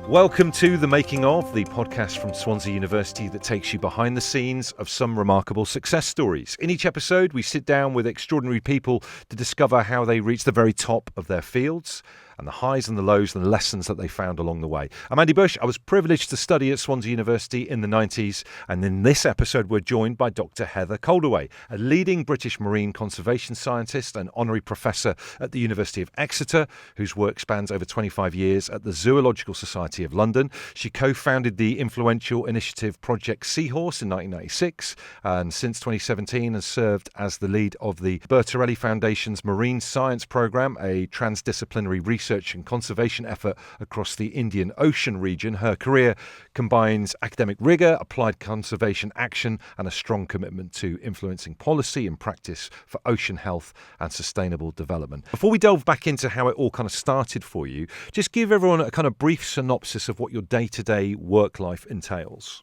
Welcome to The Making of, the podcast from Swansea University that takes you behind the scenes of some remarkable success stories. In each episode, we sit down with extraordinary people to discover how they reach the very top of their fields and the highs and the lows and the lessons that they found along the way. I'm Andy Bush. I was privileged to study at Swansea University in the 90s, and in this episode we're joined by Dr. Heather Koldeway, a leading British marine conservation scientist and honorary professor at the University of Exeter, whose work spans over 25 years at the Zoological Society of London. She co-founded the influential initiative Project Seahorse in 1996, and since 2017 has served as the lead of the Bertarelli Foundation's Marine Science Programme, a transdisciplinary research and conservation effort across the Indian Ocean region. Her career combines academic rigour, applied conservation action, and a strong commitment to influencing policy and practice for ocean health and sustainable development. Before we delve back into how it all kind of started for you, just give everyone a kind of brief synopsis of what your day-to-day work life entails.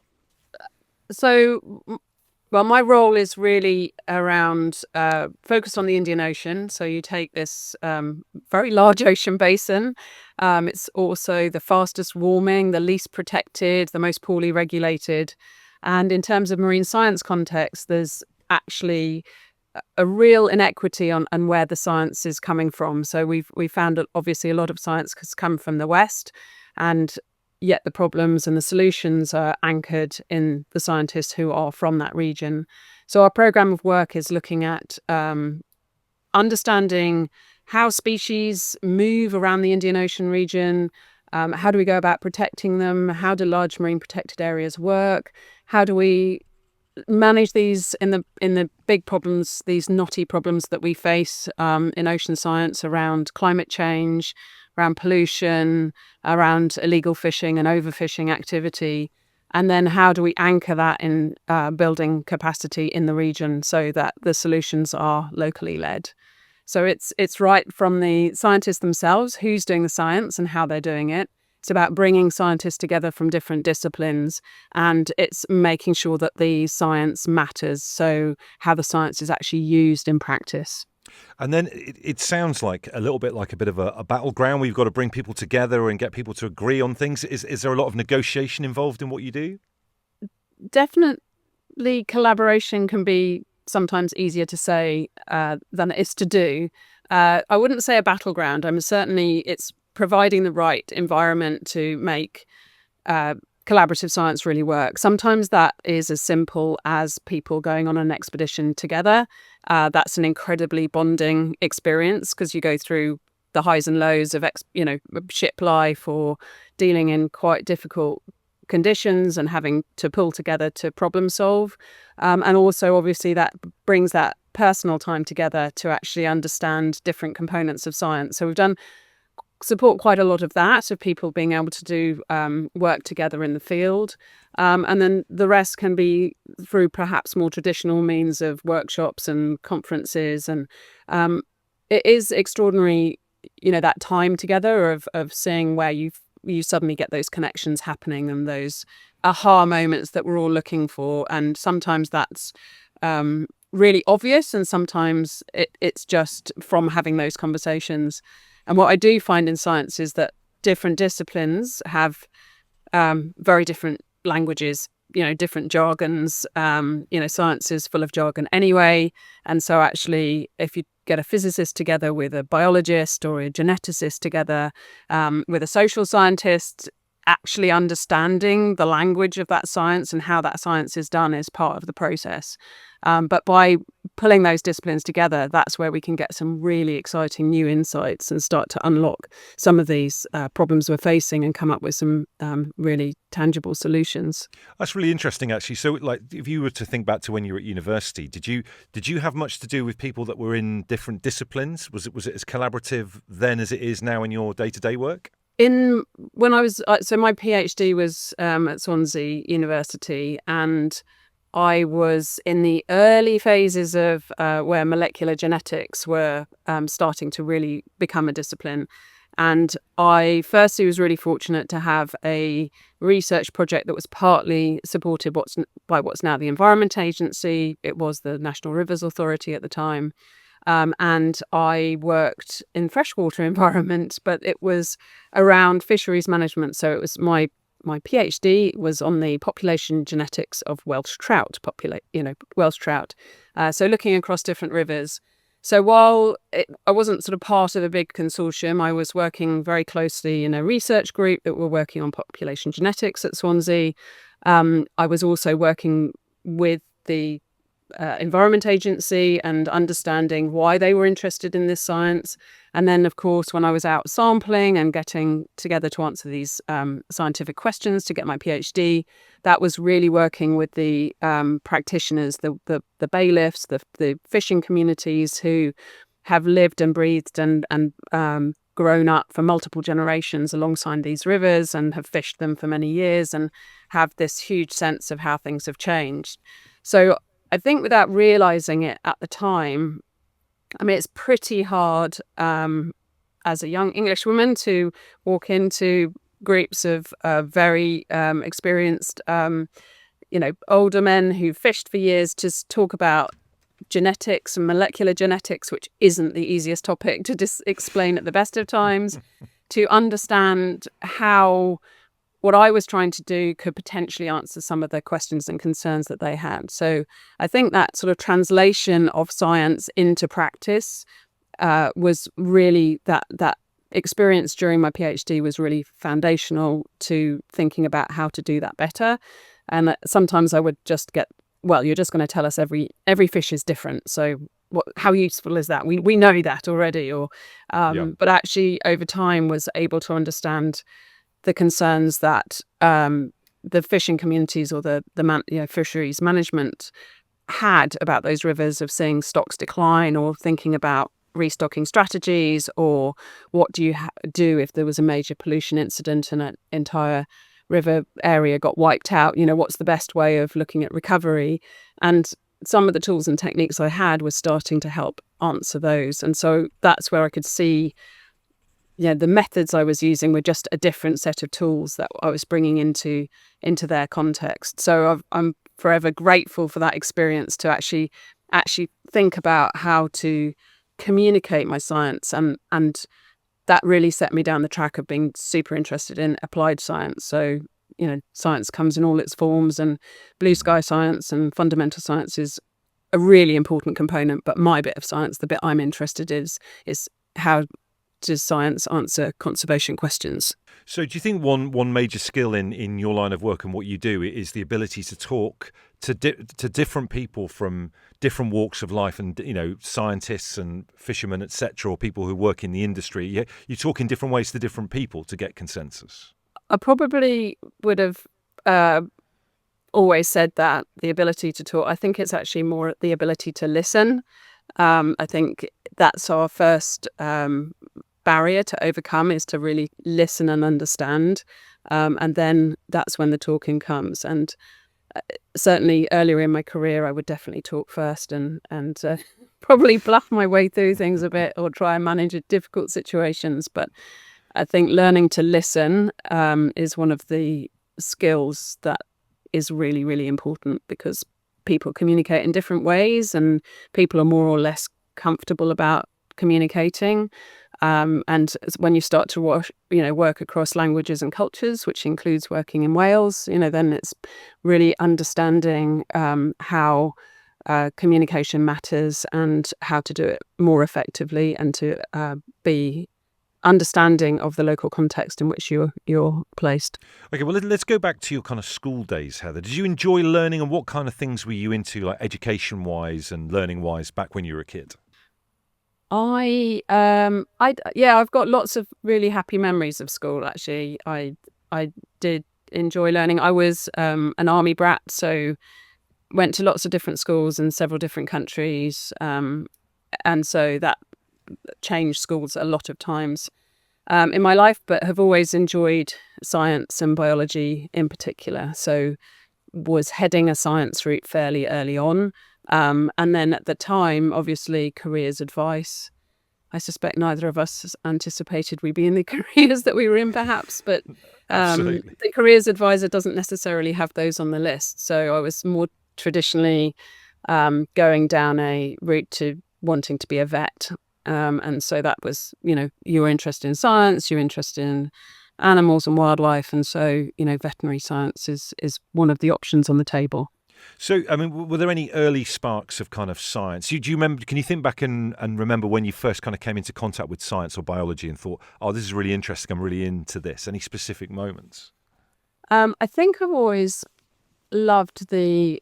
Well, my role is really around focused on the Indian Ocean. So you take this very large ocean basin. It's also the fastest warming, the least protected, the most poorly regulated. And in terms of marine science context, there's actually a real inequity on where the science is coming from. So we've found that obviously a lot of science has come from the West, and yet the problems and the solutions are anchored in the scientists who are from that region. So our programme of work is looking at understanding how species move around the Indian Ocean region. How do we go about protecting them? How do large marine protected areas work? How do we manage these in the big problems, these knotty problems that we face in ocean science around climate change, around pollution, around illegal fishing and overfishing activity? And then how do we anchor that in building capacity in the region so that the solutions are locally led? So it's right from the scientists themselves, who's doing the science and how they're doing it. It's about bringing scientists together from different disciplines, and it's making sure that the science matters, so how the science is actually used in practice. And then it sounds like a little bit like a bit of a battleground where you've got to bring people together and get people to agree on things. Is there a lot of negotiation involved in what you do? Definitely collaboration can be sometimes easier to say than it is to do. I wouldn't say a battleground. Certainly it's providing the right environment to make collaborative science really work. Sometimes that is as simple as people going on an expedition together. That's an incredibly bonding experience because you go through the highs and lows of ship life or dealing in quite difficult conditions and having to pull together to problem solve. And also, obviously, that brings that personal time together to actually understand different components of science. So we've done support quite a lot of that, of people being able to do work together in the field. And then the rest can be through perhaps more traditional means of workshops and conferences. And it is extraordinary, that time together of seeing where you suddenly get those connections happening and those aha moments that we're all looking for. And sometimes that's really obvious, and sometimes it's just from having those conversations. And what I do find in science is that different disciplines have very different languages, different jargons. Science is full of jargon anyway. And so actually, if you get a physicist together with a biologist or a geneticist together with a social scientist, actually understanding the language of that science and how that science is done is part of the process. But by pulling those disciplines together, that's where we can get some really exciting new insights and start to unlock some of these problems we're facing and come up with some really tangible solutions. That's really interesting, actually. So, if you were to think back to when you were at university, did you have much to do with people that were in different disciplines? Was it as collaborative then as it is now in your day-to-day work? When I was so my PhD was at Swansea University, and I was in the early phases of where molecular genetics were starting to really become a discipline. And I firstly was really fortunate to have a research project that was partly supported by what's now the Environment Agency. It was the National Rivers Authority at the time. and I worked in freshwater environment, but it was around fisheries management. So it was my PhD was on the population genetics of Welsh trout, Welsh trout. So looking across different rivers. So while I wasn't sort of part of a big consortium, I was working very closely in a research group that were working on population genetics at Swansea. I was also working with the Environment Agency and understanding why they were interested in this science. And then, of course, when I was out sampling and getting together to answer these scientific questions to get my PhD, that was really working with the practitioners, the bailiffs, the fishing communities who have lived and breathed and grown up for multiple generations alongside these rivers and have fished them for many years and have this huge sense of how things have changed. So I think without realizing it at the time, I mean, it's pretty hard as a young English woman to walk into groups of very experienced, older men who fished for years to talk about genetics and molecular genetics, which isn't the easiest topic to explain at the best of times, to understand how what I was trying to do could potentially answer some of the questions and concerns that they had. So I think that sort of translation of science into practice was really that experience during my PhD was really foundational to thinking about how to do that better. And sometimes I would just get, well, you're just going to tell us every fish is different. So how useful is that? We know that already. But actually over time was able to understand the concerns that the fishing communities or the fisheries management had about those rivers, of seeing stocks decline or thinking about restocking strategies, or what do you do if there was a major pollution incident and an entire river area got wiped out? What's the best way of looking at recovery? And some of the tools and techniques I had was starting to help answer those. And so that's where I could see the methods I was using were just a different set of tools that I was bringing into their context. So I'm forever grateful for that experience to actually think about how to communicate my science, and that really set me down the track of being super interested in applied science. So science comes in all its forms, and blue sky science and fundamental science is a really important component. But my bit of science, the bit I'm interested in, is how does science answer conservation questions? So do you think one major skill in your line of work and what you do is the ability to talk to different people from different walks of life, and scientists and fishermen, etc., or people who work in the industry? You talk in different ways to different people to get consensus. I probably would have always said that, the ability to talk. I think it's actually more the ability to listen. I think that's our first barrier to overcome, is to really listen and understand. And then that's when the talking comes. And certainly earlier in my career, I would definitely talk first and probably bluff my way through things a bit, or try and manage difficult situations. But I think learning to listen is one of the skills that is really, really important, because people communicate in different ways and people are more or less comfortable about communicating. And when you start to work across languages and cultures, which includes working in Wales, then it's really understanding how communication matters and how to do it more effectively, and to be understanding of the local context in which you're placed. Okay, well, let's go back to your kind of school days, Heather. Did you enjoy learning, and what kind of things were you into, like education-wise and learning-wise, back when you were a kid? I've got lots of really happy memories of school. Actually, I did enjoy learning. I was an army brat, so went to lots of different schools in several different countries, and so that changed schools a lot of times in my life, but have always enjoyed science and biology in particular. So was heading a science route fairly early on. And then at the time, obviously, careers advice. I suspect neither of us anticipated we'd be in the careers that we were in, perhaps, but the careers advisor doesn't necessarily have those on the list. So I was more traditionally going down a route to wanting to be a vet. And so that was, you were interested in science, you're interested in animals and wildlife. And so, veterinary science is one of the options on the table. So, I mean, were there any early sparks of kind of science? Do you remember, can you think back and remember when you first kind of came into contact with science or biology and thought, oh, this is really interesting, I'm really into this? Any specific moments? I think I've always loved the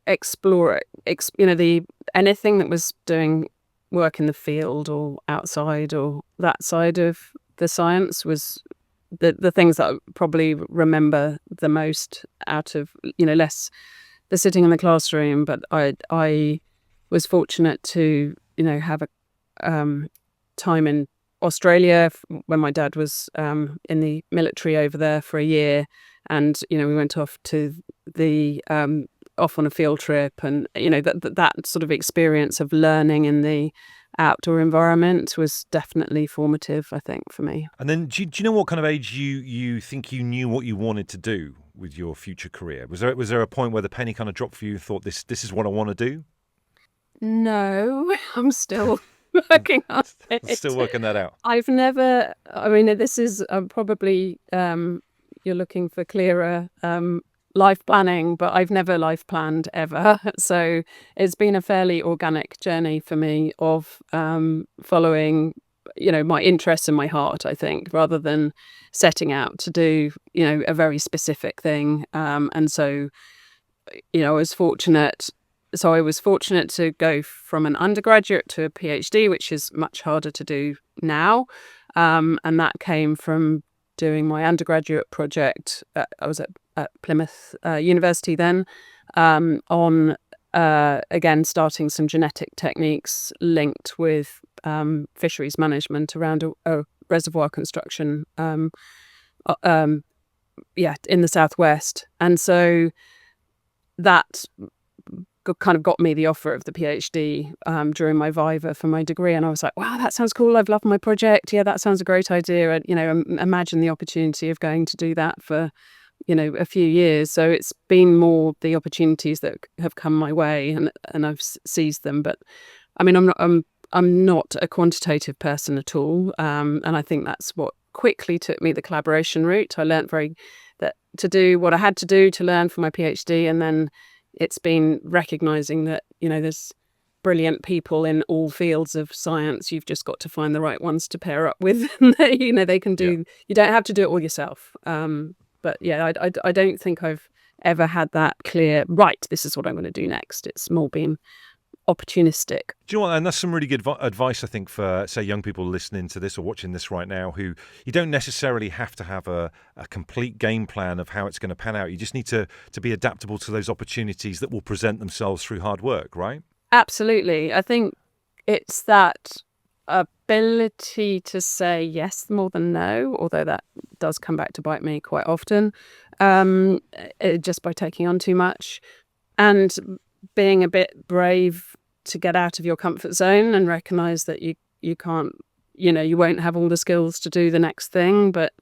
explorer, anything that was doing work in the field or outside or that side of the science was the things that I probably remember the most out of, less the sitting in the classroom. But I was fortunate to, have a time in Australia when my dad was in the military over there for a year. And, we went off to off on a field trip, and, that sort of experience of learning in the outdoor environment was definitely formative, I think, for me. And then do you know what kind of age you think you knew what you wanted to do with your future career? Was there a point where the penny kind of dropped for you and thought, this is what I want to do? No, I'm still working on it. Still working that out. I've never, this is probably, you're looking for clearer life planning, but I've never life planned ever. So it's been a fairly organic journey for me of following, my interests and my heart, I think, rather than setting out to do, a very specific thing. And so, I was fortunate. So I was fortunate to go from an undergraduate to a PhD, which is much harder to do now. And that came from doing my undergraduate project. I was at Plymouth University then, on, again, starting some genetic techniques linked with fisheries management around a reservoir construction in the southwest. And so that kind of got me the offer of the PhD during my viva for my degree. And I was like, wow, that sounds cool. I've loved my project. Yeah, that sounds a great idea. And, imagine the opportunity of going to do that for, a few years. So it's been more the opportunities that have come my way, and I've seized them. But I'm not a quantitative person at all. And I think that's what quickly took me the collaboration route. I learned to do what I had to do to learn for my PhD. And then it's been recognizing that, there's brilliant people in all fields of science. You've just got to find the right ones to pair up with. They can do, you don't have to do it all yourself. But yeah, I don't think I've ever had that clear, right, this is what I'm going to do next. It's more been opportunistic. Do you know what? And that's some really good advice, I think, for, say, young people listening to this or watching this right now, who you don't necessarily have to have a complete game plan of how it's going to pan out. You just need to be adaptable to those opportunities that will present themselves through hard work, right? Absolutely. I think it's that ability to say yes more than no, although that does come back to bite me quite often, just by taking on too much. And being a bit brave to get out of your comfort zone and recognize that you can't, you won't have all the skills to do the next thing. But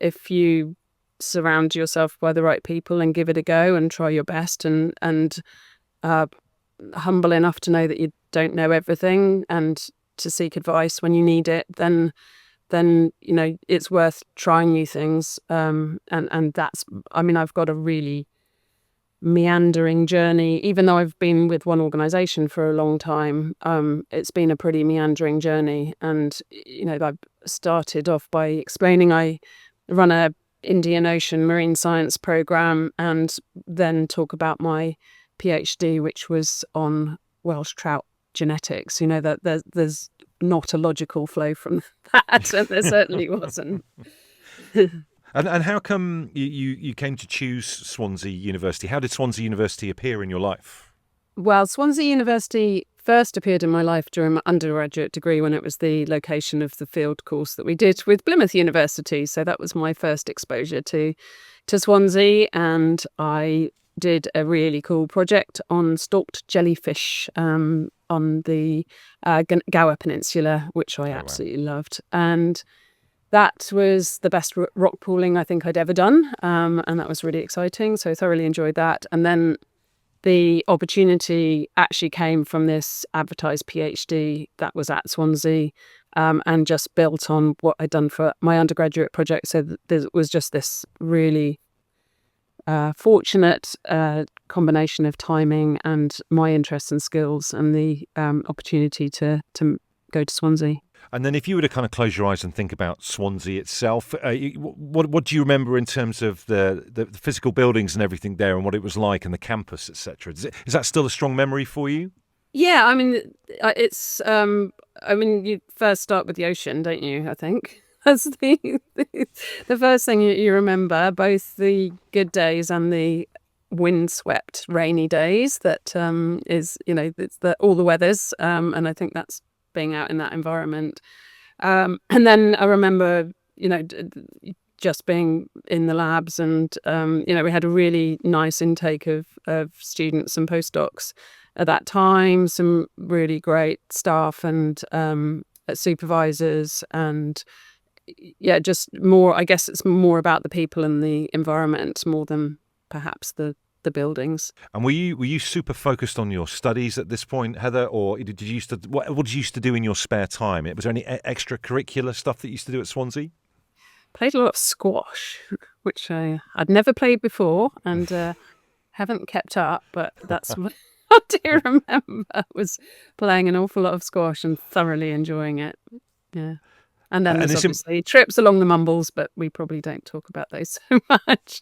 if you surround yourself by the right people and give it a go and try your best and humble enough to know that you don't know everything and to seek advice when you need it, then it's worth trying new things. And that's, I've got a really meandering journey. Even though I've been with one organization for a long time, it's been a pretty meandering journey. And I started off by explaining I run a Indian Ocean marine science program, and then talk about my PhD, which was on Welsh trout genetics. That there's not a logical flow from that, and there certainly wasn't. And how come you came to choose Swansea University? How did Swansea University appear in your life? Well, Swansea University first appeared in my life during my undergraduate degree, when it was the location of the field course that we did with Plymouth University. So that was my first exposure to Swansea, and I did a really cool project on stalked jellyfish on the Gower Peninsula, which I absolutely loved. And that was the best rock pooling I think I'd ever done. And that was really exciting. So I thoroughly enjoyed that. And then the opportunity actually came from this advertised PhD that was at Swansea, and just built on what I'd done for my undergraduate project. So there was just this really fortunate combination of timing and my interests and skills, and the opportunity to go to Swansea. And then if you were to kind of close your eyes and think about Swansea itself, what do you remember in terms of the physical buildings and everything there, and what it was like, and the campus, etc.? Is that still a strong memory for you? Yeah, I mean, it's. I mean, you first start with the ocean, don't you? I think that's the first thing you remember. Both the good days and the windswept, rainy days. That is, it's all the weathers, and I think that's being out in that environment. And then I remember, just being in the labs, and we had a really nice intake of students and postdocs at that time. Some really great staff and supervisors, and just more. I guess it's more about the people and the environment more than perhaps the buildings. And were you super focused on your studies at this point, Heather, or did you used to what did you used to do in your spare time? Was there any extracurricular stuff that you used to do at Swansea? Played a lot of squash, which I'd never played before, and haven't kept up. But that's what I do remember, was playing an awful lot of squash and thoroughly enjoying it. Yeah. And then there's obviously trips along the Mumbles, but we probably don't talk about those so much.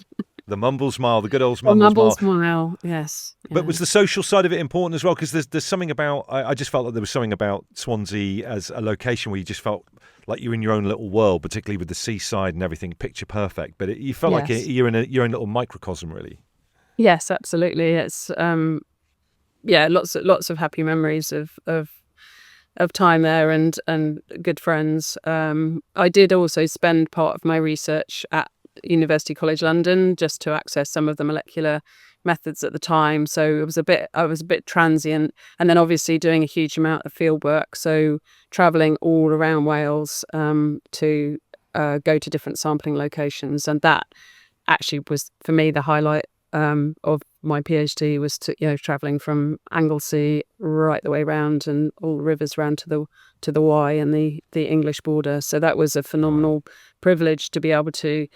The Mumbles Mile, the good old Mumbles Mile, yes. But was the social side of it important as well? Because there's something about, I just felt that there was something about Swansea as a location where you just felt like you're in your own little world, particularly with the seaside and everything, picture perfect. But you felt like you're in your own little microcosm, really. Yes, absolutely. It's lots of happy memories of time there, and good friends. I did also spend part of my research at University College London, just to access some of the molecular methods at the time. So I was a bit transient, and then obviously doing a huge amount of field work. So travelling all around Wales to go to different sampling locations, and that actually was for me the highlight of my PhD, was travelling from Anglesey right the way round, and all the rivers round to the Wye and the English border. So that was a phenomenal privilege to be able to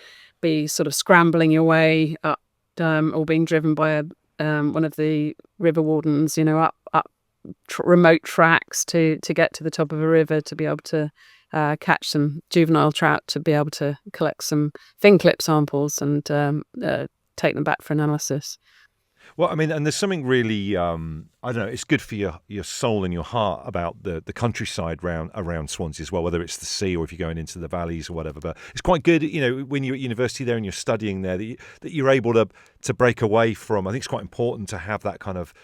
be sort of scrambling your way up, or being driven by one of the river wardens, up remote tracks to get to the top of a river, to be able to catch some juvenile trout, to be able to collect some fin clip samples and take them back for analysis. Well, I mean, and there's something really, I don't know, it's good for your soul and your heart about the countryside around Swansea as well, whether it's the sea or if you're going into the valleys or whatever. But it's quite good, when you're at university there and you're studying there, that you're able to break away from. I think it's quite important to have that kind of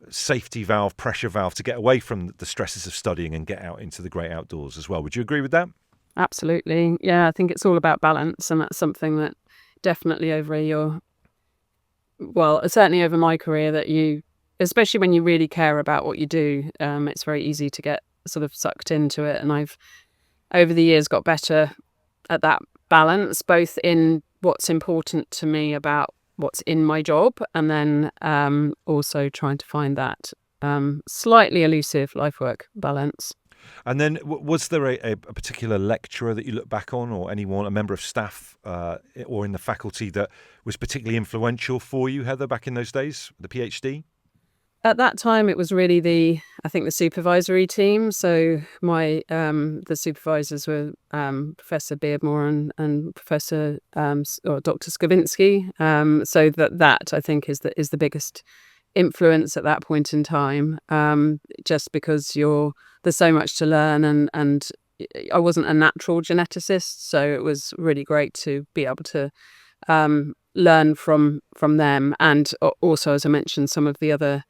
safety valve, pressure valve, to get away from the stresses of studying and get out into the great outdoors as well. Would you agree with that? Absolutely. Yeah, I think it's all about balance, and that's something that definitely certainly over my career, that especially when you really care about what you do, it's very easy to get sort of sucked into it. And I've, over the years, got better at that balance, both in what's important to me about what's in my job, and then also trying to find that slightly elusive life-work balance. And then was there a particular lecturer that you look back on, or anyone, a member of staff or in the faculty, that was particularly influential for you, Heather, back in those days, the PhD? At that time, it was really the supervisory team. So the supervisors were Professor Beardmore and Professor or Dr. Skavinsky. So that I think is the biggest influence at that point in time, just because there's so much to learn, and I wasn't a natural geneticist, so it was really great to be able to learn from them, and also, as I mentioned, some of the other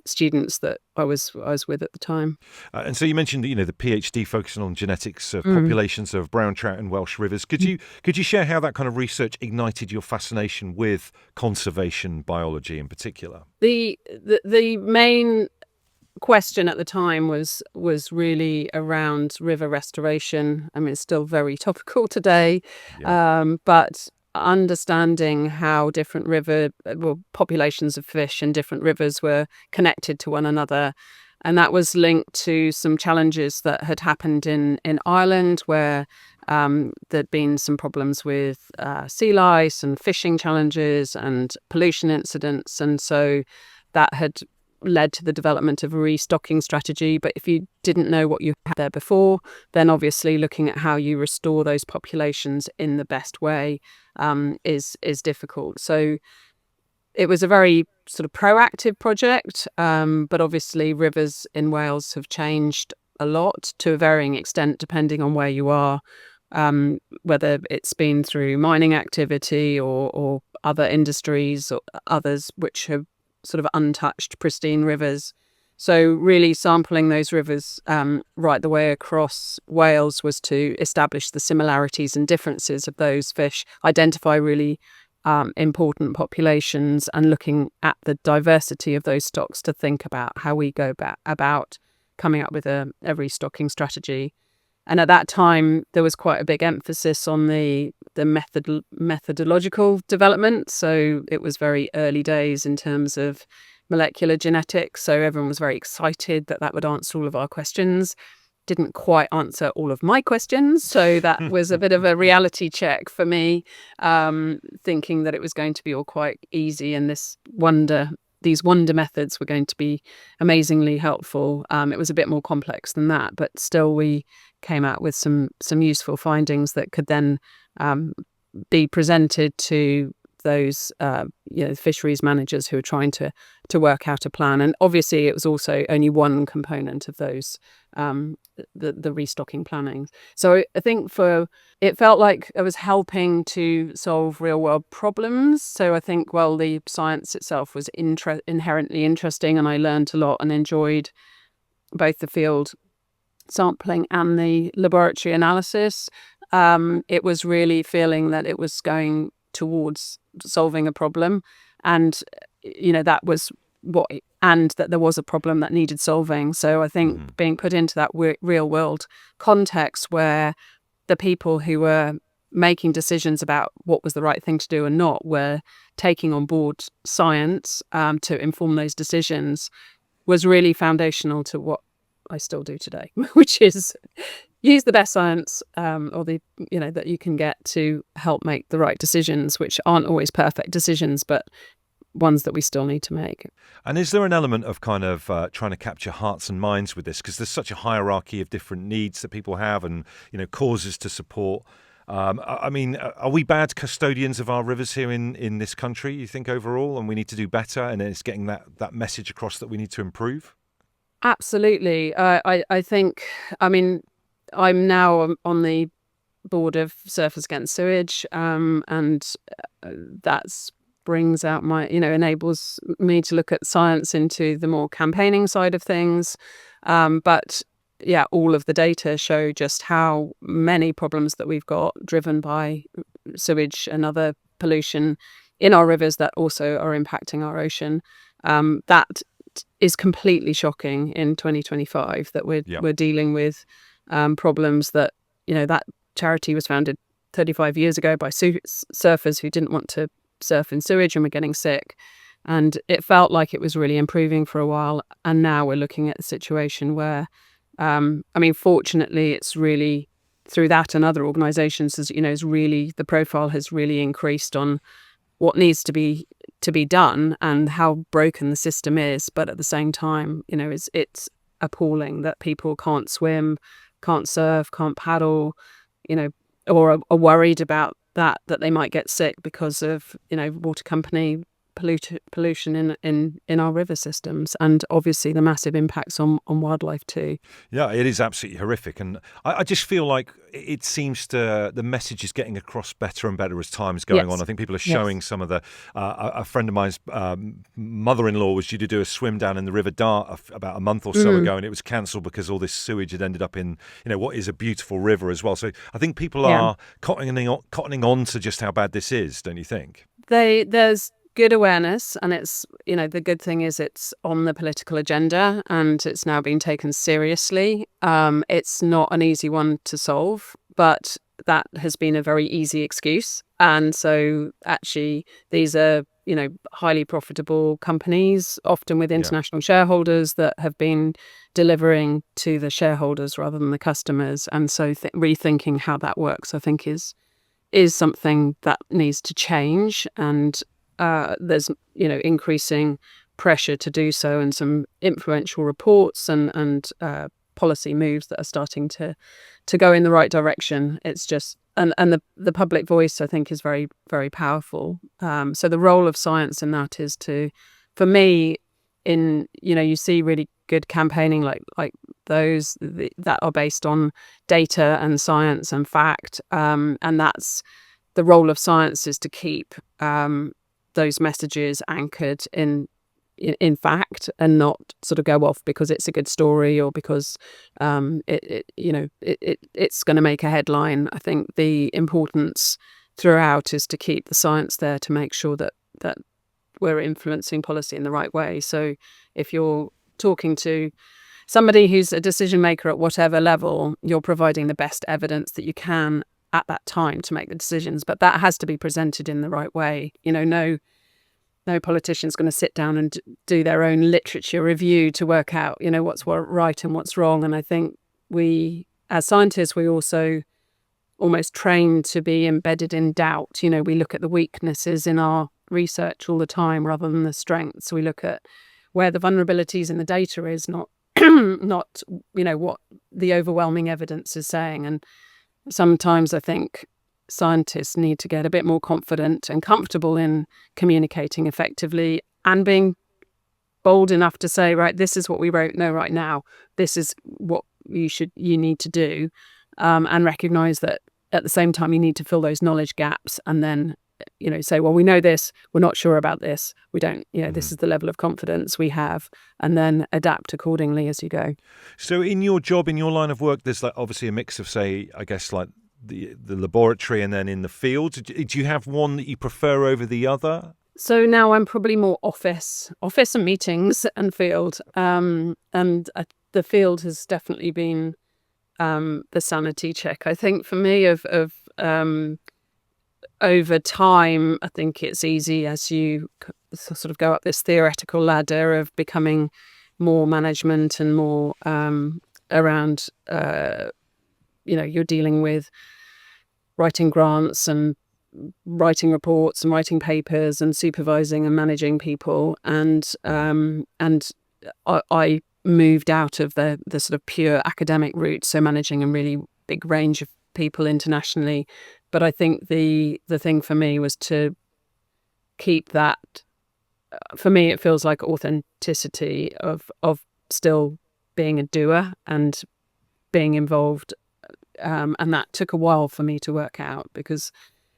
students that I was with at the time. And so you mentioned the PhD focusing on genetics of populations of brown trout and Welsh rivers. Could you share how that kind of research ignited your fascination with conservation biology in particular? The main question at the time was really around river restoration. I mean, it's still very topical today, but understanding how different populations of fish in different rivers were connected to one another. And that was linked to some challenges that had happened in Ireland, where there'd been some problems with sea lice and fishing challenges and pollution incidents. And so that had led to the development of a restocking strategy. But if you didn't know what you had there before, then obviously looking at how you restore those populations in the best way is difficult. So it was a very sort of proactive project, but obviously rivers in Wales have changed a lot to a varying extent depending on where you are, whether it's been through mining activity or other industries or others which have sort of untouched, pristine rivers. So really sampling those rivers right the way across Wales was to establish the similarities and differences of those fish, identify really important populations, and looking at the diversity of those stocks to think about how we go about coming up with a restocking strategy. And at that time, there was quite a big emphasis on the methodological development. So it was very early days in terms of molecular genetics. So everyone was very excited that that would answer all of our questions. Didn't quite answer all of my questions. So that was a bit of a reality check for me, thinking that it was going to be all quite easy and these wonder methods were going to be amazingly helpful. It was a bit more complex than that, but still we came out with some useful findings that could then be presented to those fisheries managers who are trying to work out a plan. And obviously it was also only one component of those, the restocking planning. So I think it felt like I was helping to solve real world problems. So I think, well, the science itself was inherently interesting, and I learned a lot and enjoyed both the field sampling and the laboratory analysis. It was really feeling that it was going towards solving a problem, and that was and that there was a problem that needed solving. So I think being put into that real world context where the people who were making decisions about what was the right thing to do and not were taking on board science to inform those decisions was really foundational to what I still do today, which is use the best science that you can get to help make the right decisions, which aren't always perfect decisions, but ones that we still need to make. And is there an element of kind of trying to capture hearts and minds with this? Because there's such a hierarchy of different needs that people have and, causes to support. I mean, are we bad custodians of our rivers here in this country, you think, overall? And we need to do better, and it's getting that message across that we need to improve? Absolutely. I think, I'm now on the board of Surfers Against Sewage, and that's brings out enables me to look at science into the more campaigning side of things. But yeah, all of the data show just how many problems that we've got driven by sewage and other pollution in our rivers that also are impacting our ocean. That is completely shocking in 2025 that we're dealing with problems that, that charity was founded 35 years ago by surfers who didn't want to surf in sewage and were getting sick. And it felt like it was really improving for a while. And now we're looking at a situation where, fortunately, it's really through that and other organisations, is really the profile has really increased on what needs to be done and how broken the system is. But at the same time, it's appalling that people can't swim, can't surf, can't paddle, or are worried about that they might get sick because of water company pollution in our river systems, and obviously the massive impacts on wildlife too. Yeah, it is absolutely horrific, and I just feel like it seems the message is getting across better and better as time is going on. I think people are showing some of the a friend of mine's mother-in-law was due to do a swim down in the River Dart about a month or so ago, and it was cancelled because all this sewage had ended up in what is a beautiful river as well. So I think people are cottoning on to just how bad this is, don't you think? There's good awareness, and it's the good thing is it's on the political agenda and it's now being taken seriously. It's not an easy one to solve, but that has been a very easy excuse And so actually these are, highly profitable companies, often with international shareholders that have been delivering to the shareholders rather than the customers. And so rethinking how that works, I think, is something that needs to change. And there's, increasing pressure to do so, and some influential reports and policy moves that are starting to go in the right direction. It's just and the public voice, I think, is very, very powerful. So the role of science in that is to, for me, you see really good campaigning like those that are based on data and science and fact, and that's the role of science, is to keep those messages anchored in fact, and not sort of go off because it's a good story or because it's going to make a headline. I think the importance throughout is to keep the science there, to make sure that we're influencing policy in the right way. So if you're talking to somebody who's a decision maker at whatever level, you're providing the best evidence that you can at that time to make the decisions, but that has to be presented in the right way. No politician's going to sit down and do their own literature review to work out, what's right and what's wrong. And I think we, as scientists, we also almost trained to be embedded in doubt. We look at the weaknesses in our research all the time rather than the strengths. We look at where the vulnerabilities in the data is, not not what the overwhelming evidence is saying. And sometimes I think scientists need to get a bit more confident and comfortable in communicating effectively and being bold enough to say, right, this is what we know right now. This is what you need to do, and recognize that at the same time you need to fill those knowledge gaps, and then say, well, we know this, we're not sure about this, we don't, this is the level of confidence we have, and then adapt accordingly as you go. So in your job, in your line of work, there's obviously a mix of, say, I guess, like the laboratory and then in the field. Do you have one that you prefer over the other? So now I'm probably more office and meetings and field. And the field has definitely been the sanity check, I think, for me, of over time. I think it's easy as you sort of go up this theoretical ladder of becoming more management and more around, you're dealing with writing grants and writing reports and writing papers and supervising and managing people. And I moved out of the sort of pure academic route, so managing a really big range of people internationally. But I think the thing for me was to keep that. For me, it feels like authenticity of still being a doer and being involved. And that took a while for me to work out,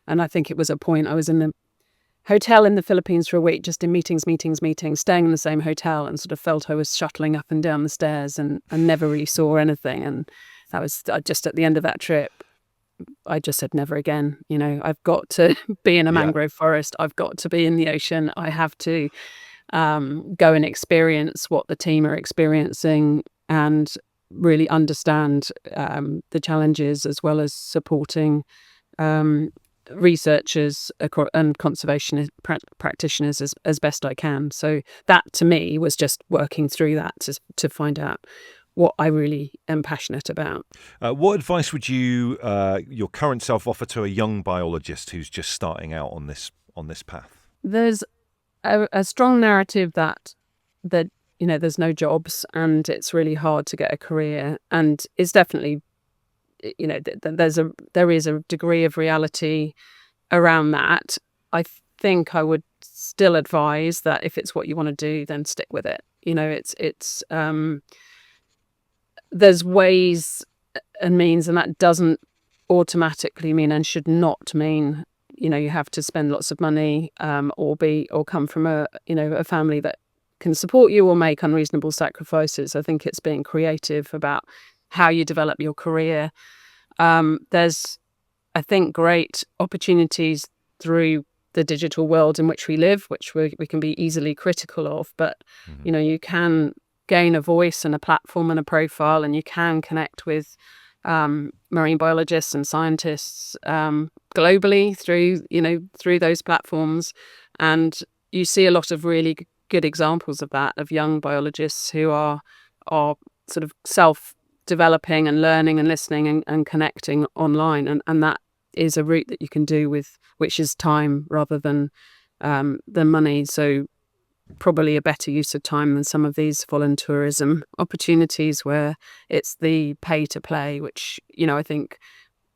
and I think it was a point I was in the hotel in the Philippines for a week, just in meetings, staying in the same hotel, and sort of felt I was shuttling up and down the stairs and never really saw anything. And that was just at the end of that trip, I just said, never again. I've got to be in a mangrove forest. I've got to be in the ocean. I have to go and experience what the team are experiencing and really understand the challenges, as well as supporting researchers and conservation practitioners as best I can. So that, to me, was just working through that to find out what I really am passionate about. What advice would your current self offer to a young biologist who's just starting out on this path? There's a strong narrative that there's no jobs and it's really hard to get a career, and it's definitely, there is a degree of reality around that. I think I would still advise that if it's what you want to do, then stick with it. It's there's ways and means, and that doesn't automatically mean, and should not mean, you have to spend lots of money or come from a family that can support you or make unreasonable sacrifices. I think it's being creative about how you develop your career. There's, I think, great opportunities through the digital world in which we live, which we can be easily critical of, but you can gain a voice and a platform and a profile, and you can connect with marine biologists and scientists globally through those platforms. And you see a lot of really good examples of that, of young biologists who are sort of self-developing and learning and listening and connecting online. And that is a route that you can do with, which is time rather than money. So probably a better use of time than some of these voluntourism opportunities where it's the pay to play, which, I think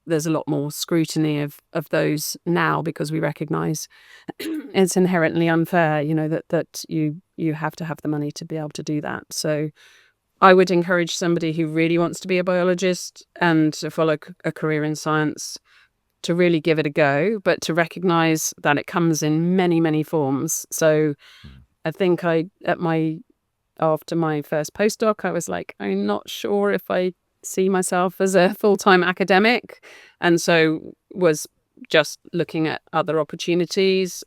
there's a lot more scrutiny of those now, because we recognise it's inherently unfair, that you have to have the money to be able to do that. So I would encourage somebody who really wants to be a biologist and to follow a career in science to really give it a go, but to recognise that it comes in many, many forms. So I think after my first postdoc, I was like, I'm not sure if I see myself as a full-time academic, and so was just looking at other opportunities.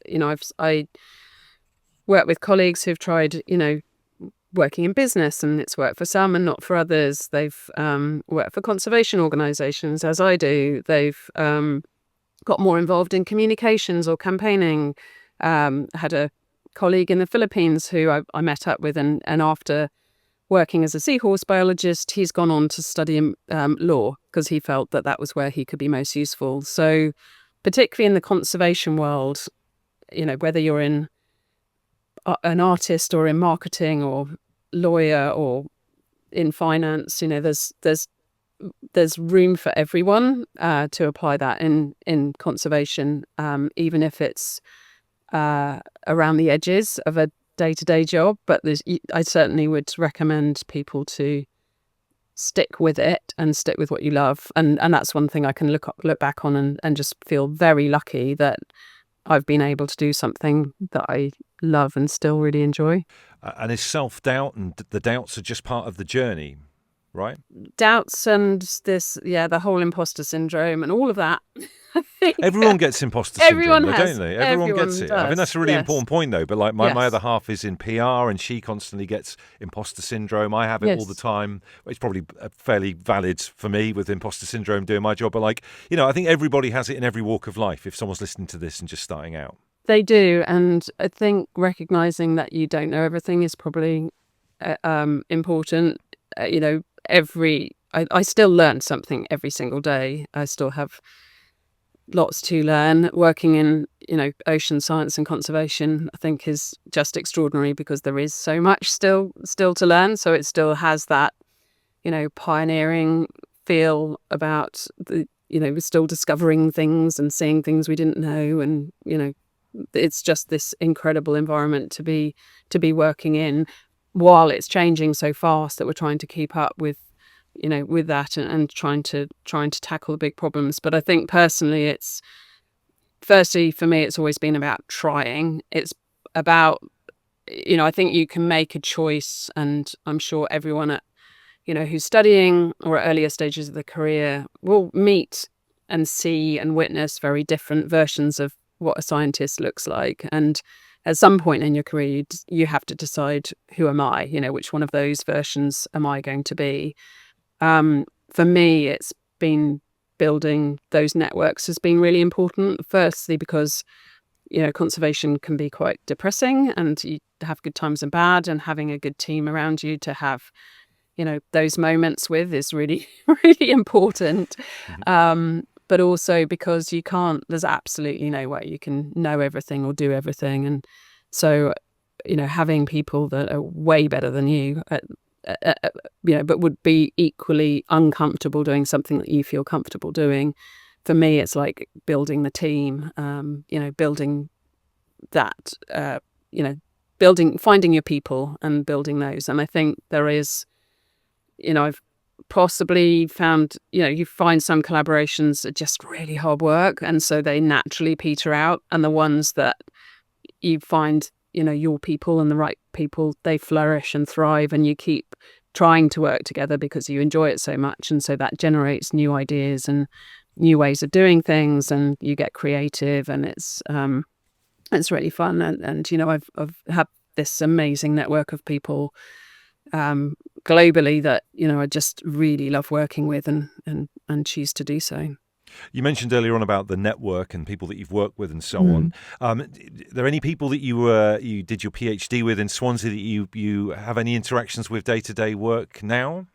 I worked with colleagues who've tried, working in business, and it's worked for some and not for others. They've worked for conservation organisations, as I do. They've got more involved in communications or campaigning. Had a colleague in the Philippines who I met up with, and after working as a seahorse biologist, he's gone on to study law because he felt that was where he could be most useful. So particularly in the conservation world, whether you're in an artist or in marketing or lawyer or in finance, there's room for everyone to apply that in conservation, even if it's around the edges of a day-to-day job. But I certainly would recommend people to stick with it and stick with what you love. And that's one thing I can look back on and just feel very lucky that I've been able to do something that I love and still really enjoy. And is self-doubt and the doubts are just part of the journey, right? Doubts and the whole imposter syndrome and all of that. Everyone gets imposter syndrome, don't they? Everyone gets it. Does. I think that's a really important point, though. But like my other half is in PR, and she constantly gets imposter syndrome. I have it all the time. It's probably fairly valid for me with imposter syndrome doing my job. But I think everybody has it in every walk of life. If someone's listening to this and just starting out, they do. And I think recognizing that you don't know everything is probably important. I still learn something every single day. I still have lots to learn. Working in, ocean science and conservation, I think is just extraordinary because there is so much still to learn. So it still has that, pioneering feel about we're still discovering things and seeing things we didn't know. And, it's just this incredible environment to be working in, while it's changing so fast that we're trying to keep up with that and trying to tackle the big problems. But I think personally, it's firstly for me, it's always been about trying. It's about, I think you can make a choice, and I'm sure everyone at, who's studying or at earlier stages of the career will meet and see and witness very different versions of what a scientist looks like. And at some point in your career, you have to decide, who am I? Which one of those versions am I going to be? For me, it's been building those networks has been really important. Firstly, because, conservation can be quite depressing and you have good times and bad, and having a good team around you to have, those moments with is really, really important. Mm-hmm. But also because there's absolutely no way you can know everything or do everything. And so, having people that are way better than you but would be equally uncomfortable doing something that you feel comfortable doing. For me, it's like building the team, building that, finding your people and building those. And I think there is, I've possibly found, you find some collaborations are just really hard work, and so they naturally peter out. And the ones that you find, your people and the right people, they flourish and thrive, and you keep trying to work together because you enjoy it so much. And so that generates new ideas and new ways of doing things, and you get creative, and it's really fun. And I've had this amazing network of people globally that, I just really love working with and choose to do so. You mentioned earlier on about the network and people that you've worked with and so on. Are there any people that you did your PhD with in Swansea that you have any interactions with day-to-day work now?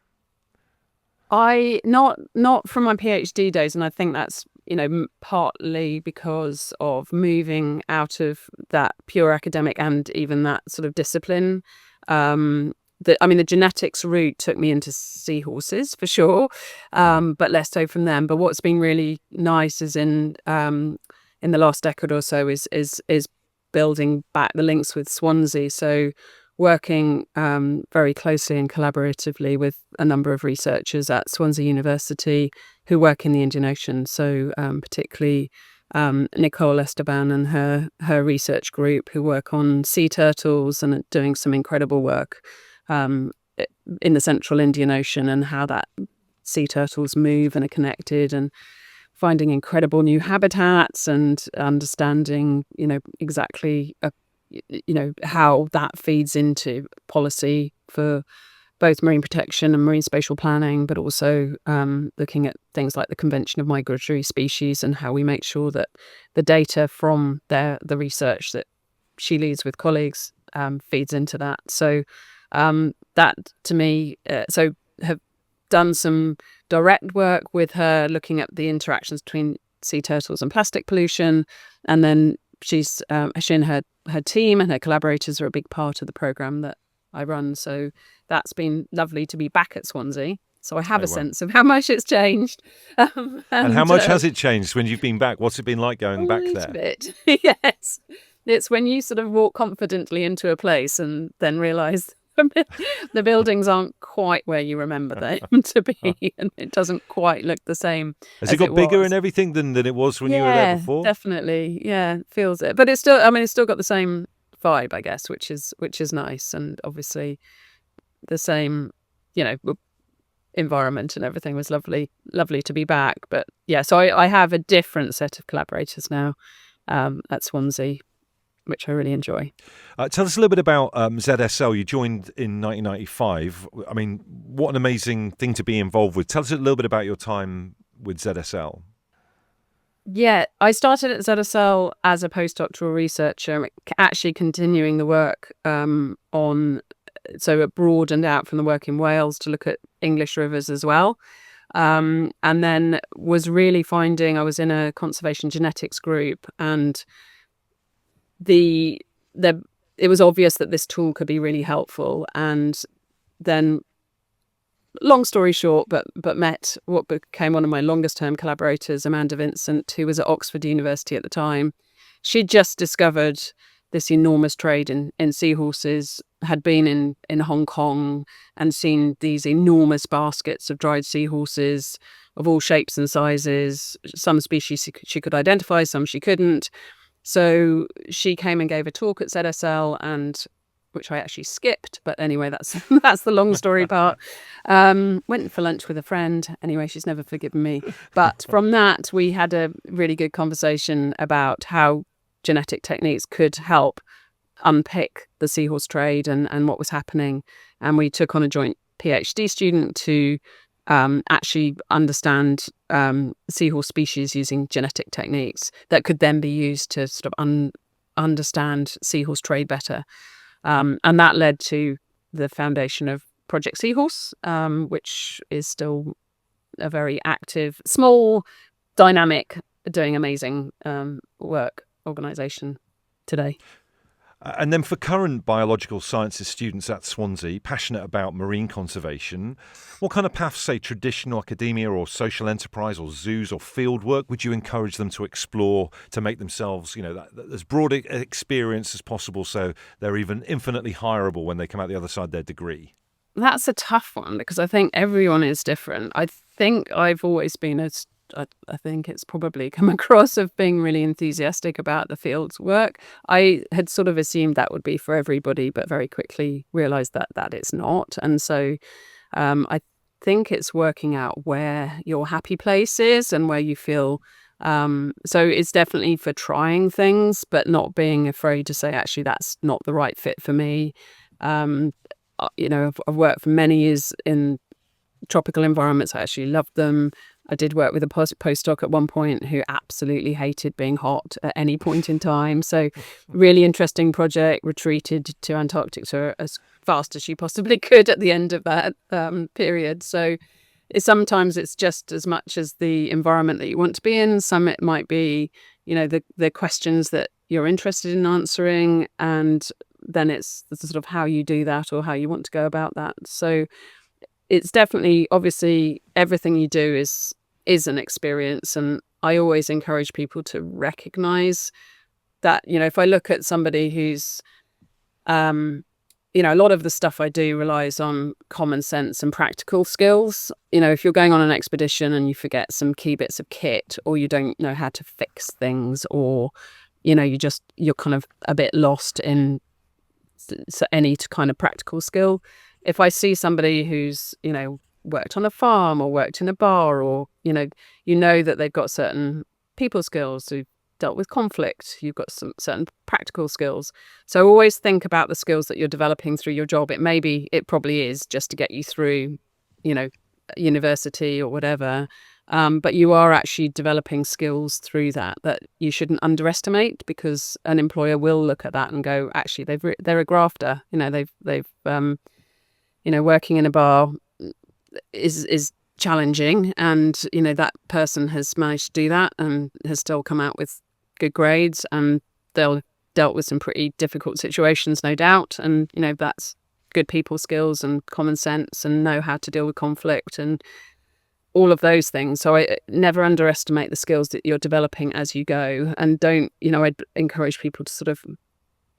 Not from my PhD days, and I think that's partly because of moving out of that pure academic and even that sort of discipline. The genetics route took me into seahorses for sure, but less so from them. But what's been really nice is in the last decade or so is building back the links with Swansea. So working very closely and collaboratively with a number of researchers at Swansea University who work in the Indian Ocean. So particularly Nicole Esteban and her research group who work on sea turtles and are doing some incredible work in the central Indian Ocean and how that sea turtles move and are connected, and finding incredible new habitats and understanding, exactly, how that feeds into policy for both marine protection and marine spatial planning, but also looking at things like the Convention of Migratory Species and how we make sure that the data from the research that she leads with colleagues feeds into that. So that to me, so have done some direct work with her looking at the interactions between sea turtles and plastic pollution, and then she and her team and her collaborators are a big part of the program that I run. So that's been lovely to be back at Swansea. So I have a sense of how much it's changed. And how much has it changed when you've been back? What's it been like going back there? A bit, yes. It's when you sort of walk confidently into a place and then realise the buildings aren't quite where you remember them to be, and it doesn't quite look the same. Has it got bigger and everything than it was when you were there before? Definitely. Yeah, feels it. But it's still, it's still got the same vibe, I guess, which is nice, and obviously the same, environment and everything was lovely to be back. But yeah, so I have a different set of collaborators now at Swansea, which I really enjoy. Tell us a little bit about ZSL. You joined in 1995. I mean, what an amazing thing to be involved with. Tell us a little bit about your time with ZSL. Yeah, I started at ZSL as a postdoctoral researcher, actually continuing the work so it broadened out from the work in Wales to look at English rivers as well. And then was really finding, I was in a conservation genetics group, and it was obvious that this tool could be really helpful. And then, long story short, but met what became one of my longest term collaborators, Amanda Vincent, who was at Oxford University at the time. She'd just discovered this enormous trade in seahorses, had been in Hong Kong and seen these enormous baskets of dried seahorses of all shapes and sizes. Some species she could identify, some she couldn't. So she came and gave a talk at ZSL, and which I actually skipped. But anyway, that's the long story part. Went for lunch with a friend. Anyway, she's never forgiven me. But from that, we had a really good conversation about how genetic techniques could help unpick the seahorse trade and what was happening. And we took on a joint PhD student to actually understand seahorse species using genetic techniques that could then be used to sort of understand seahorse trade better. And that led to the foundation of Project Seahorse, which is still a very active, small, dynamic, doing amazing work organisation today. And then for current biological sciences students at Swansea, passionate about marine conservation, what kind of paths, say traditional academia or social enterprise or zoos or field work, would you encourage them to explore to make themselves, as broad experience as possible, so they're even infinitely hireable when they come out the other side of their degree? That's a tough one, because I think everyone is different. I think I've always been I think it's probably come across of being really enthusiastic about the field's work. I had sort of assumed that would be for everybody, but very quickly realised that it's not. And so I think it's working out where your happy place is and where you feel. So it's definitely for trying things, but not being afraid to say, actually, that's not the right fit for me. I've worked for many years in tropical environments. I actually loved them. I did work with a postdoc at one point who absolutely hated being hot at any point in time. So really interesting project, retreated to Antarctica as fast as she possibly could at the end of that period. So sometimes it's just as much as the environment that you want to be in. Some it might be, the questions that you're interested in answering, and then it's the sort of how you do that or how you want to go about that. So it's definitely, obviously, everything you do is an experience, and I always encourage people to recognize that. If I look at somebody who's a lot of the stuff I do relies on common sense and practical skills. If you're going on an expedition and you forget some key bits of kit, or you don't know how to fix things, or you're kind of a bit lost in any kind of practical skill. If I see somebody who's worked on a farm or worked in a bar, or that they've got certain people skills, who've dealt with conflict, you've got some certain practical skills. So always think about the skills that you're developing through your job. It probably is just to get you through university or whatever, but you are actually developing skills through that you shouldn't underestimate, because an employer will look at that and go, actually they're a grafter. They've working in a bar is challenging, and that person has managed to do that and has still come out with good grades, and they'll dealt with some pretty difficult situations, no doubt, and that's good people skills and common sense and know how to deal with conflict and all of those things. So I never underestimate the skills that you're developing as you go, and I'd encourage people to sort of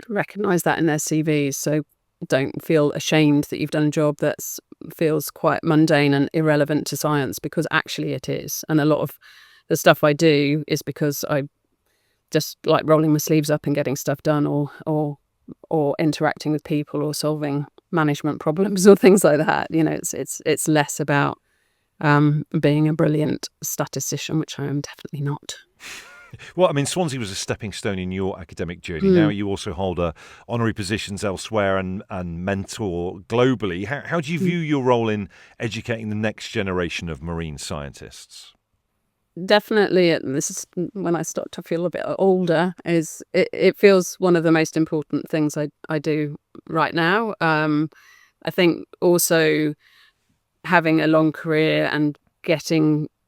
recognize that in their CVs. So don't feel ashamed that you've done a job that feels quite mundane and irrelevant to science, because actually it is. And a lot of the stuff I do is because I just like rolling my sleeves up and getting stuff done, or interacting with people, or solving management problems or things like that. It's less about being a brilliant statistician, which I am definitely not. Well, I mean, Swansea was a stepping stone in your academic journey. Now you also hold honorary positions elsewhere and mentor globally. How do you view your role in educating the next generation of marine scientists? Definitely, this is when I start to feel a bit older, it feels one of the most important things I do right now. I think also having a long career and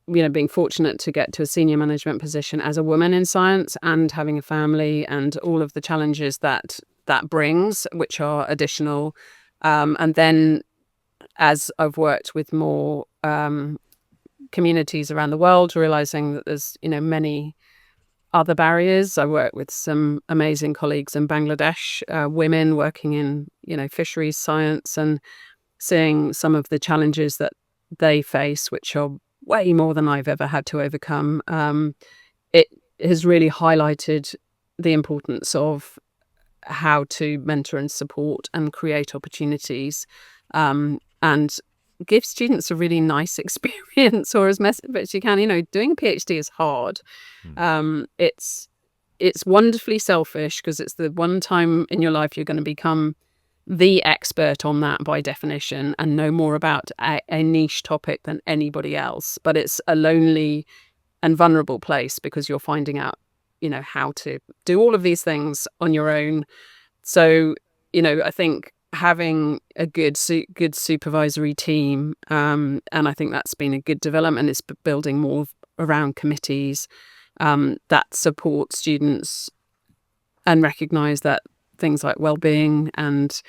being fortunate to get to a senior management position as a woman in science, and having a family and all of the challenges that brings, which are additional. And then as I've worked with more communities around the world, realizing that there's many other barriers. I work with some amazing colleagues in Bangladesh, women working in fisheries science, and seeing some of the challenges that they face, which are way more than I've ever had to overcome. It has really highlighted the importance of how to mentor and support and create opportunities, and give students a really nice experience, or as much as you can. Doing a PhD is hard. It's wonderfully selfish, because it's the one time in your life you're going to become the expert on that by definition, and know more about a niche topic than anybody else. But it's a lonely and vulnerable place, because you're finding out, how to do all of these things on your own. So, I think having a good supervisory team, and I think that's been a good development. It's building more around committees that support students and recognise that things like well-being and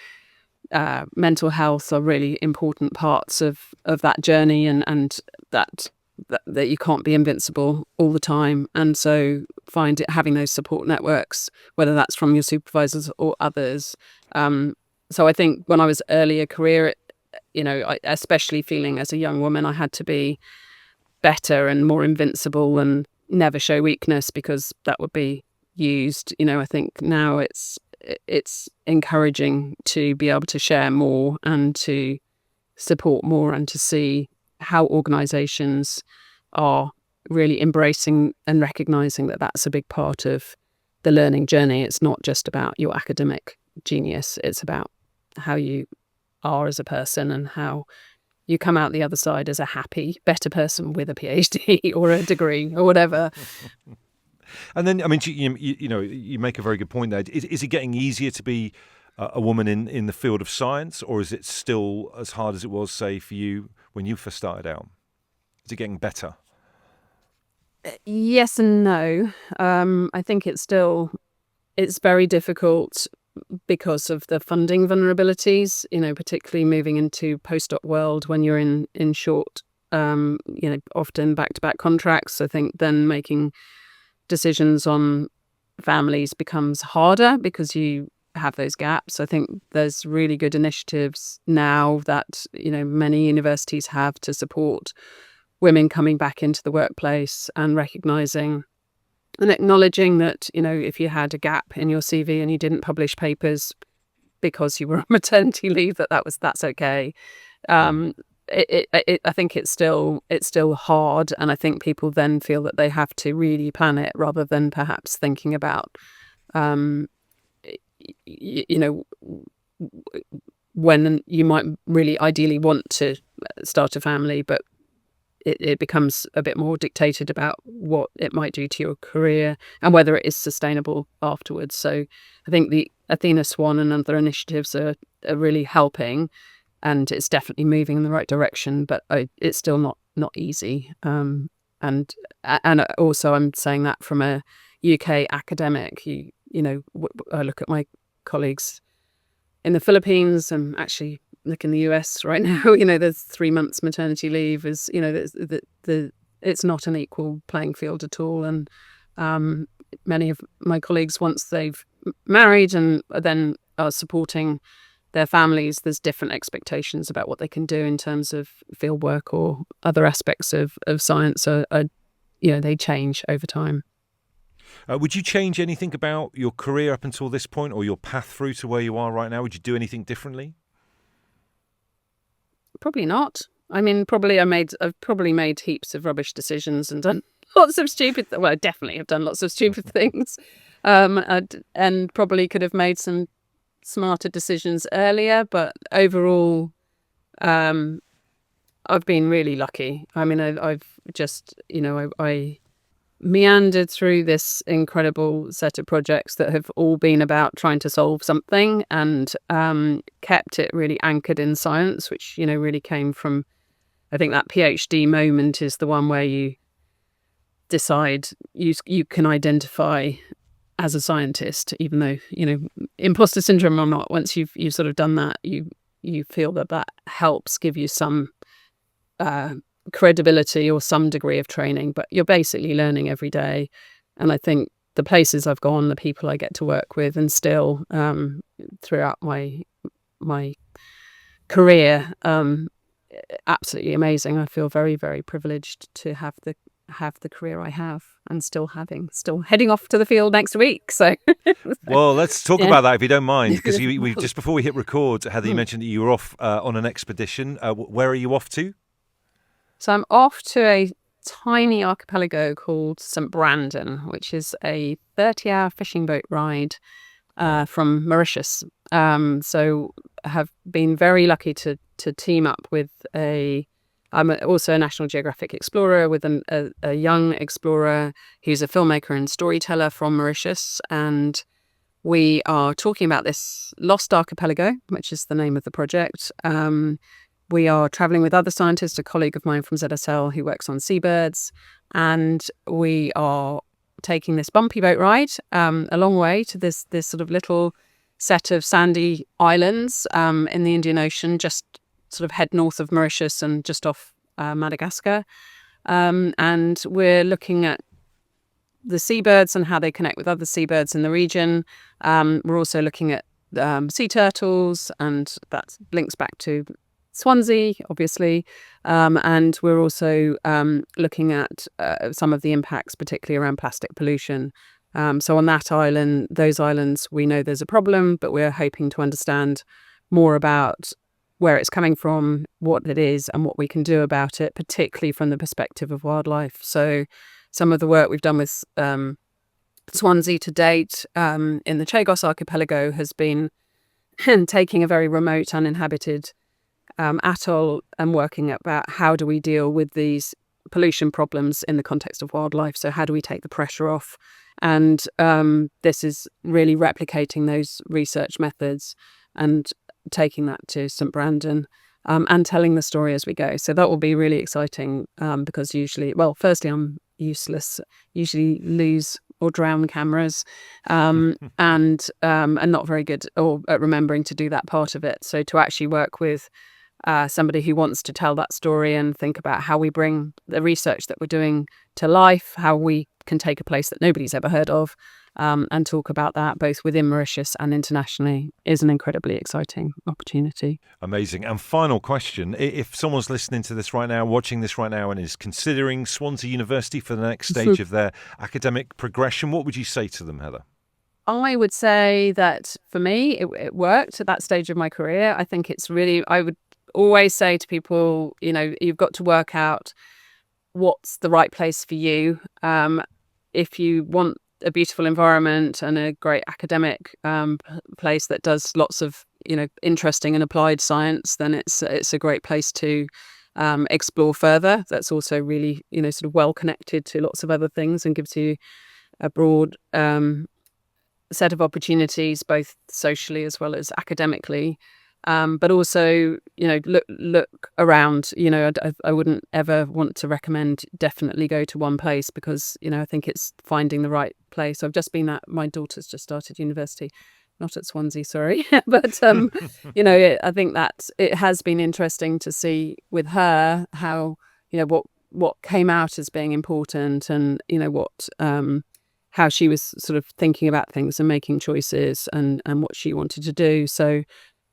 mental health are really important parts of that journey, and that you can't be invincible all the time. And so having those support networks, whether that's from your supervisors or others. So I think when I was earlier career, especially feeling as a young woman, I had to be better and more invincible and never show weakness, because that would be used. I think now it's encouraging to be able to share more and to support more, and to see how organisations are really embracing and recognising that that's a big part of the learning journey. It's not just about your academic genius. It's about how you are as a person and how you come out the other side as a happy, better person with a PhD or a degree or whatever. And then, I mean, you make a very good point there. Is it getting easier to be a woman in the field of science, or is it still as hard as it was, say, for you when you first started out? Is it getting better? Yes and no. I think it's very difficult because of the funding vulnerabilities, particularly moving into postdoc world when you're in short, often back-to-back contracts. I think then making decisions on families becomes harder because you have those gaps. I think there's really good initiatives now that, many universities have to support women coming back into the workplace and recognizing and acknowledging that, if you had a gap in your CV and you didn't publish papers because you were on maternity leave, that's okay. I think it's still hard, and I think people then feel that they have to really plan it rather than perhaps thinking about, when you might really ideally want to start a family, but it becomes a bit more dictated about what it might do to your career and whether it is sustainable afterwards. So I think the Athena Swan and other initiatives are really helping, and it's definitely moving in the right direction, but it's still not easy. And also I'm saying that from a UK academic. I look at my colleagues in the Philippines and actually look in the US right now. There's 3 months maternity leave. It's not an equal playing field at all. And many of my colleagues, once they've married and then are supporting their families, there's different expectations about what they can do in terms of field work or other aspects of science. So, they change over time. Would you change anything about your career up until this point, or your path through to where you are right now? Would you do anything differently? Probably not. I mean, I've probably made heaps of rubbish decisions and done lots of stupid. Well, I definitely have done lots of stupid things, and probably could have made some smarter decisions earlier. But overall, I've been really lucky. I mean, I've just, I meandered through this incredible set of projects that have all been about trying to solve something, and kept it really anchored in science, which, really came from, I think that PhD moment is the one where you decide you can identify as a scientist, even though, imposter syndrome or not, once you've sort of done that, you feel that helps give you some credibility or some degree of training, but you're basically learning every day. And I think the places I've gone, the people I get to work with, and still throughout my career, absolutely amazing. I feel very, very privileged to have the career I have, and still heading off to the field next week. So, well, let's talk about that if you don't mind, because we just before we hit record, Heather, you mentioned that you were off on an expedition. Where are you off to? So I'm off to a tiny archipelago called St. Brandon, which is a 30-hour fishing boat ride from Mauritius. So I have been very lucky to team up with I'm also a National Geographic explorer with a young explorer who's a filmmaker and storyteller from Mauritius. And we are talking about this lost archipelago, which is the name of the project. We are traveling with other scientists, a colleague of mine from ZSL who works on seabirds, and we are taking this bumpy boat ride a long way to this sort of little set of sandy islands in the Indian Ocean, just sort of head north of Mauritius and just off Madagascar. And we're looking at the seabirds and how they connect with other seabirds in the region. We're also looking at sea turtles, and that links back to Swansea, obviously, and we're also looking at some of the impacts, particularly around plastic pollution. So on those islands, we know there's a problem, but we're hoping to understand more about where it's coming from, what it is, and what we can do about it, particularly from the perspective of wildlife. So some of the work we've done with Swansea to date in the Chagos archipelago has been and taking a very remote, uninhabited atoll and working about how do we deal with these pollution problems in the context of wildlife. So how do we take the pressure off? And this is really replicating those research methods and taking that to St Brandon and telling the story as we go. So that will be really exciting because firstly, I'm useless, usually lose or drown cameras and not very good at remembering to do that part of it. So to actually work with somebody who wants to tell that story and think about how we bring the research that we're doing to life, how we can take a place that nobody's ever heard of and talk about that both within Mauritius and internationally is an incredibly exciting opportunity. Amazing. And final question, if someone's listening to this right now, watching this right now and is considering Swansea University for the next stage of their academic progression, what would you say to them, Heather? I would say that for me, it worked at that stage of my career. I think it's really, I would always say to people, you've got to work out what's the right place for you. If you want a beautiful environment and a great academic place that does lots of interesting and applied science, then it's a great place to explore further. That's also really sort of well connected to lots of other things and gives you a broad set of opportunities both socially as well as academically. But also, look around. I wouldn't ever want to recommend definitely go to one place because, I think it's finding the right place. I've just been my daughter's just started university, not at Swansea, sorry. But, I think that it has been interesting to see with her how, what came out as being important and, how she was sort of thinking about things and making choices and what she wanted to do. So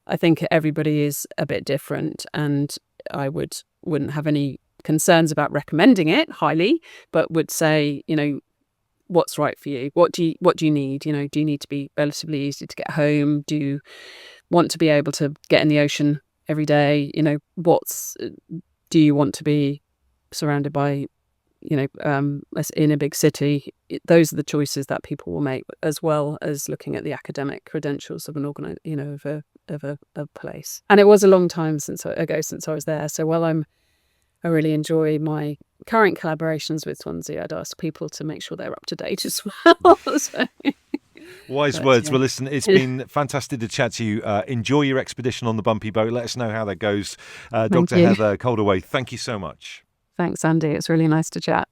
I think everybody is a bit different, and I wouldn't have any concerns about recommending it highly, but would say, what's right for you? What do you need? Do you need to be relatively easy to get home? Do you want to be able to get in the ocean every day? Do you want to be surrounded by, in a big city? Those are the choices that people will make, as well as looking at the academic credentials of an of a place. And it was a long time since I was there. So while I really enjoy my current collaborations with Swansea, I'd ask people to make sure they're up to date as well. Wise words. Yeah. Well, listen, it's been fantastic to chat to you. Enjoy your expedition on the bumpy boat. Let us know how that goes. Dr. Heather Koldeway, thank you so much. Thanks, Andy. It's really nice to chat.